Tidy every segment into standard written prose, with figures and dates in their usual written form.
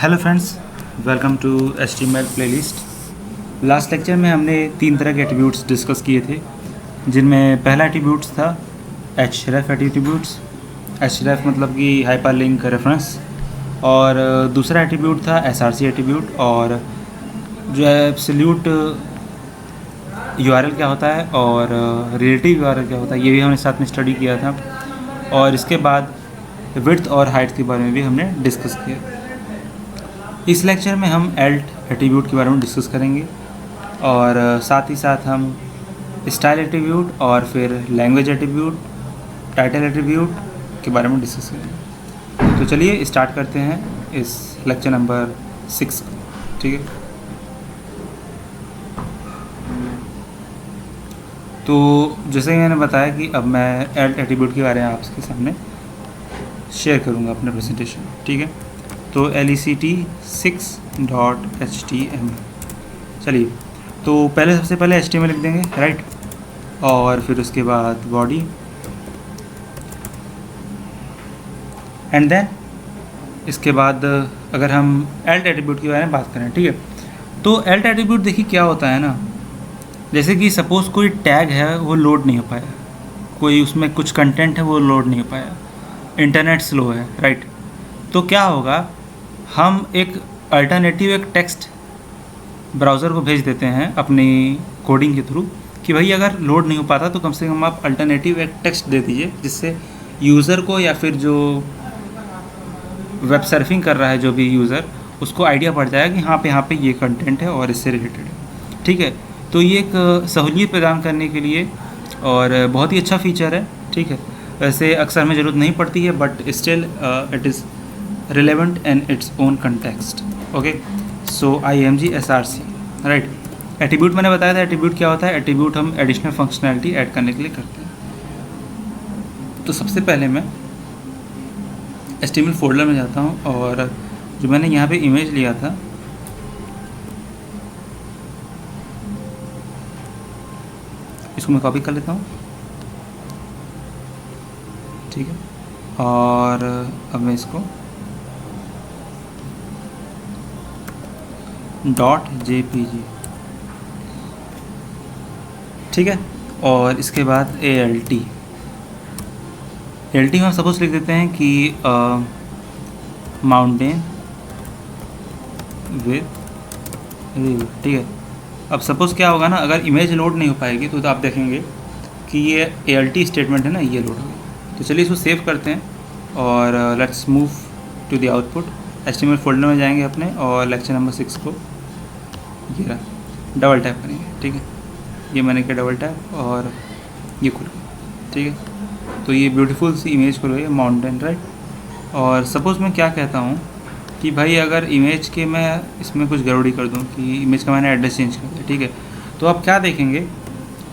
Hello friends, welcome to HTML playlist. Last lecture में हमने 3 तरह के एट्रीब्यूट्स डिस्कस किए थे, जिनमें पहला एट्रीब्यूट्स था href एट्रीब्यूट्स। href मतलब कि हाइपरलिंक रेफरेंस। और दूसरा एट्रीब्यूट था src एट्रीब्यूट। और जो है एब्सोल्यूट URL क्या होता है और रिलेटिव URL क्या होता है, ये भी हमने साथ में स्टडी किया था। और इसके बाद विड्थ और हाइट के बारे में भी हमने डिस्कस किया। इस लेक्चर में हम एल्ट एट्रीब्यूट के बारे में डिस्कस करेंगे और साथ ही साथ हम स्टाइल एट्रीब्यूट और फिर लैंग्वेज एट्रीब्यूट, टाइटल एट्रीब्यूट के बारे में डिस्कस करेंगे। तो चलिए स्टार्ट करते हैं इस लेक्चर नंबर 6 को। ठीक है, तो जैसे कि मैंने बताया कि अब मैं एल्ट एट्रीब्यूट के बारे में आपके सामने शेयर करूँगा अपना प्रेजेंटेशन। ठीक है, तो lect6.html। चलिए, तो सबसे पहले HTML लिख देंगे, राइट। और फिर उसके बाद बॉडी एंड देन इसके बाद अगर हम एल्ट एट्रीब्यूट के बारे में बात करें, ठीक है, तो एल्ट एट्रीब्यूट देखिए क्या होता है ना, जैसे कि सपोज़ कोई टैग है वो लोड नहीं हो पाया, कोई उसमें कुछ कंटेंट है वो लोड नहीं हो पाया, इंटरनेट स्लो है, राइट। तो क्या होगा, हम एक अल्टरनेटिव एक टेक्स्ट ब्राउज़र को भेज देते हैं अपनी कोडिंग के थ्रू कि भाई अगर लोड नहीं हो पाता तो कम से कम आप अल्टरनेटिव एक टेक्स्ट दे दीजिए, जिससे यूज़र को या फिर जो वेब सर्फिंग कर रहा है जो भी यूज़र, उसको आइडिया पड़ जाएगा कि हाँ पे यहाँ पे ये कंटेंट है और इससे रिलेटेड है। ठीक है, तो ये एक सहूलियत प्रदान करने के लिए और बहुत ही अच्छा फीचर है। ठीक है, वैसे अक्सर हमें ज़रूरत नहीं पड़ती है, but still it is relevant in its own context. Okay, so img src, right। Attribute मैंने बताया था, एट्रीब्यूट क्या होता है। एट्रीब्यूट हम एडिशनल फंक्शनैलिटी ऐड करने के लिए करते हैं। तो सबसे पहले मैं HTML फोल्डर में जाता हूँ और जो मैंने यहाँ पे इमेज लिया था, इसको मैं कॉपी कर लेता हूँ। ठीक है, और अब मैं इसको .jpg, ठीक है, और इसके बाद ALT में हम सपोज लिख देते हैं कि माउंटेन विद रिवर। ठीक है, अब सपोज़ क्या होगा ना, अगर इमेज लोड नहीं हो पाएगी तो आप देखेंगे कि ये ALT स्टेटमेंट है ना, ये लोड हो गया। तो चलिए इसको सेव करते हैं और let's move to the output. HTML folder में जाएंगे अपने और लेक्चर नंबर 6 को ये रहा, डबल टैप करेंगे। ठीक है, ये मैंने किया डबल टैप और ये खुल गया। ठीक है, तो ये ब्यूटीफुल सी इमेज खुल गई, माउंटेन, राइट। और सपोज़ मैं क्या कहता हूँ कि भाई अगर इमेज के मैं इसमें कुछ गड़बड़ी कर दूँ कि इमेज का मैंने एड्रेस चेंज कर दिया, ठीक है, तो आप क्या देखेंगे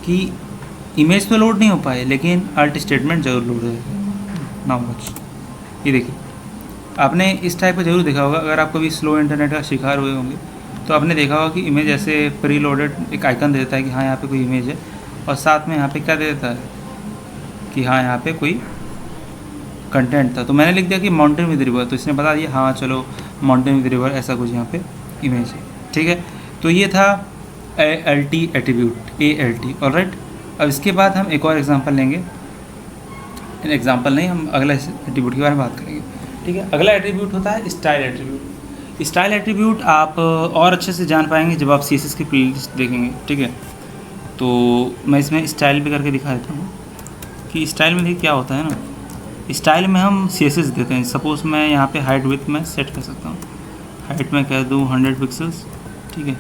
कि इमेज तो लोड नहीं हो पाए लेकिन अल्ट स्टेटमेंट ज़रूर लोड हो जाएगा। नाउ वॉच, ये देखिए, आपने इस टाइप का ज़रूर देखा होगा। अगर आप कभी स्लो इंटरनेट का शिकार हुए होंगे तो आपने देखा होगा कि इमेज ऐसे प्री लोडेड एक आइकन दे देता है कि हाँ यहाँ पे कोई इमेज है, और साथ में यहाँ पे क्या दे देता है कि हाँ यहाँ पे कोई कंटेंट था। तो मैंने लिख दिया कि माउंटेन विद रिवर, तो इसने बता दिया हाँ चलो माउंटेन विद रिवर ऐसा कुछ यहाँ पे इमेज है। ठीक है, तो ये था ALT एट्रीब्यूट, ALT, ऑलराइट। अब इसके बाद हम एक और एग्जांपल लेंगे, एग्जांपल नहीं, हम अगला एट्रीब्यूट के बारे में बात करेंगे। ठीक है, अगला एट्रीब्यूट होता है स्टाइल एट्रीब्यूट। स्टाइल एट्रीब्यूट आप और अच्छे से जान पाएंगे जब आप CSS की प्लेलिस्ट देखेंगे। ठीक है, तो मैं इसमें स्टाइल भी करके दिखा देता हूँ कि स्टाइल में देखिए क्या होता है ना। स्टाइल में हम CSS देते हैं। सपोज़ मैं यहाँ पे हाइट विड्थ में सेट कर सकता हूँ। हाइट में कह दूँ 100 पिक्सल्स, ठीक है,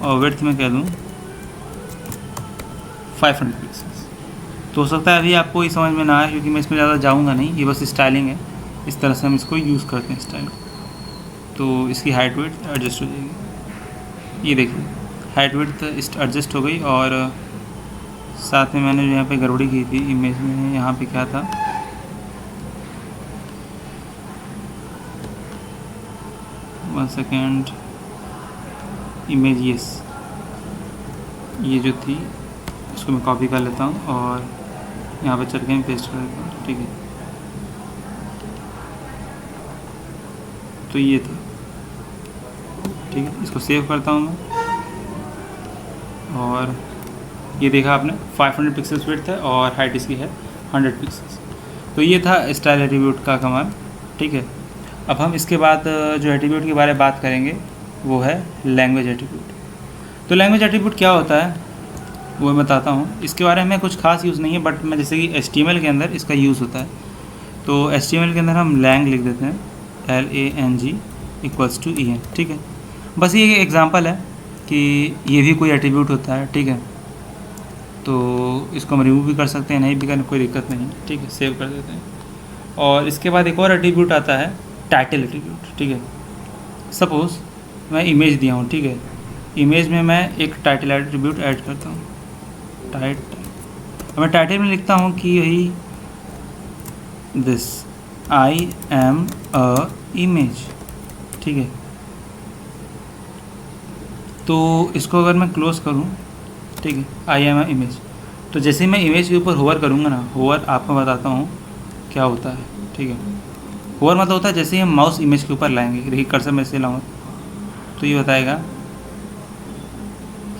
और विड्थ में कह दूँ 500 पिक्सल्स। तो हो सकता है अभी आपको ये समझ में ना आए क्योंकि मैं इसमें ज़्यादा जाऊँगा नहीं, ये बस स्टाइलिंग है। इस तरह से हम इसको यूज़ करते हैं स्टाइल। तो इसकी हाइट विड्थ एडजस्ट हो जाएगी। ये देखिए हाइट विड्थ एडजस्ट हो गई। और साथ में मैंने जो यहाँ पे गड़बड़ी की थी इमेज में, यहाँ पे क्या था, वन सेकेंड, इमेज, यस, ये जो थी इसको मैं कॉपी कर लेता हूँ और यहाँ पे चल के मैं पेस्ट कर देता हूँ। ठीक है, तो ये था। ठीक है, इसको सेव करता हूँ मैं। और ये देखा आपने 500 पिक्सल्स विड्थ है और हाइट इसकी है 100 पिक्सल्स। तो ये था स्टाइल एट्रीब्यूट का कमाल। ठीक है, अब हम इसके बाद जो एट्रीब्यूट के बारे में बात करेंगे वो है लैंग्वेज एट्रीब्यूट। तो लैंग्वेज एट्रीब्यूट क्या होता है वो मैं बताता हूँ। इसके बारे में कुछ खास यूज़ नहीं है, बट मैं जैसे कि HTML के अंदर इसका यूज़ होता है। तो HTML के अंदर हम लैंग लिख देते हैं, LANG = EN। ठीक है, बस ये एग्जांपल है कि ये भी कोई एट्रीब्यूट होता है। ठीक है, तो इसको हम रिमूव भी कर सकते हैं, नहीं भी करने कोई दिक्कत नहीं है। ठीक है, सेव कर देते हैं। और इसके बाद एक और एट्रीब्यूट आता है टाइटल एट्रीब्यूट। ठीक है, सपोज़ मैं इमेज दिया हूँ। ठीक है, इमेज में मैं एक टाइटल एट्रीब्यूट ऐड करता हूँ, टाइटल। मैं टाइटल में लिखता हूँ कि यही this I am a image. ठीक है, तो इसको अगर मैं क्लोज करूँ, ठीक है, आई एम अ इमेज, तो जैसे मैं इमेज के ऊपर होवर करूँगा ना, होवर आपको बताता हूँ क्या होता है। ठीक है, होवर मतलब होता है जैसे ही हम माउस इमेज के ऊपर लाएंगे, देखिए कर्सर में से लाऊंगा तो ये बताएगा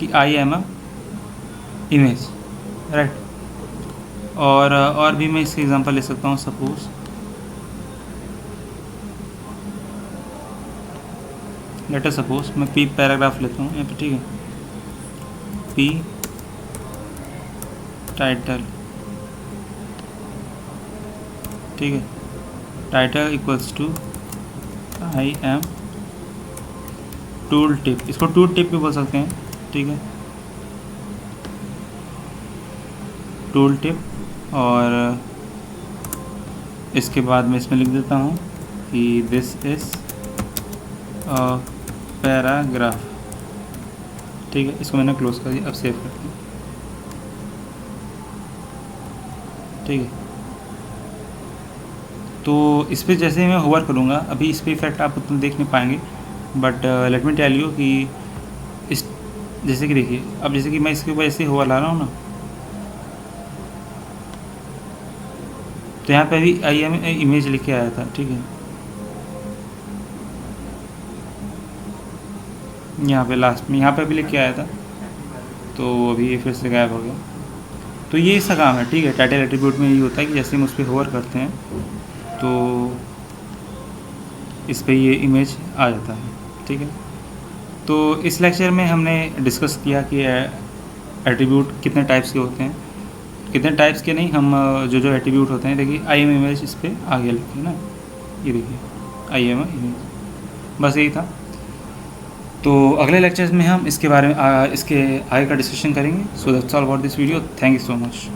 कि I am a image, right. और भी मैं इसके एग्जांपल ले सकता हूँ। सपोज लेटर सपोज मैं पी पैराग्राफ लेता हूँ यहाँ पे। ठीक है, पी टाइटल। ठीक है, title = I am tool tip, इसको टूल टिप भी बोल सकते हैं। ठीक है, टूल टिप। और इसके बाद मैं इसमें लिख देता हूँ कि दिस इज़ अ पैराग्राफ। ठीक है, इसको मैंने क्लोज कर दिया। अब सेव करते हैं। ठीक है, तो इस पर जैसे मैं होवर करूँगा, अभी इस पर इफेक्ट आप उतना देख नहीं पाएंगे, but let me tell you कि इस जैसे कि देखिए, अब जैसे कि मैं इसके ऊपर ऐसे होवर ला रहा हूँ ना, तो यहाँ पे अभी आई एम इमेज लिख के आया था। ठीक है, यहाँ पे लास्ट में यहाँ पे भी लिख के आया था, तो अभी ये फिर से गायब हो गया। तो ये इसका काम है। ठीक है, टाइटल एट्रीब्यूट में ये होता है कि जैसे हम उस पर होवर करते हैं तो इस पर ये इमेज आ जाता है। ठीक है, तो इस लेक्चर में हमने डिस्कस किया कि एट्रीब्यूट कितने टाइप्स के होते हैं, कितने टाइप्स के नहीं, हम जो एट्रीब्यूट होते हैं। देखिए आई एम इमेज इस पर आ गया लिखे ना, ये देखिए आई एम इमेज, बस यही था। तो अगले लेक्चर्स में हम इसके बारे में इसके आगे का डिस्कशन करेंगे। So that's all about this video. Thank you so much.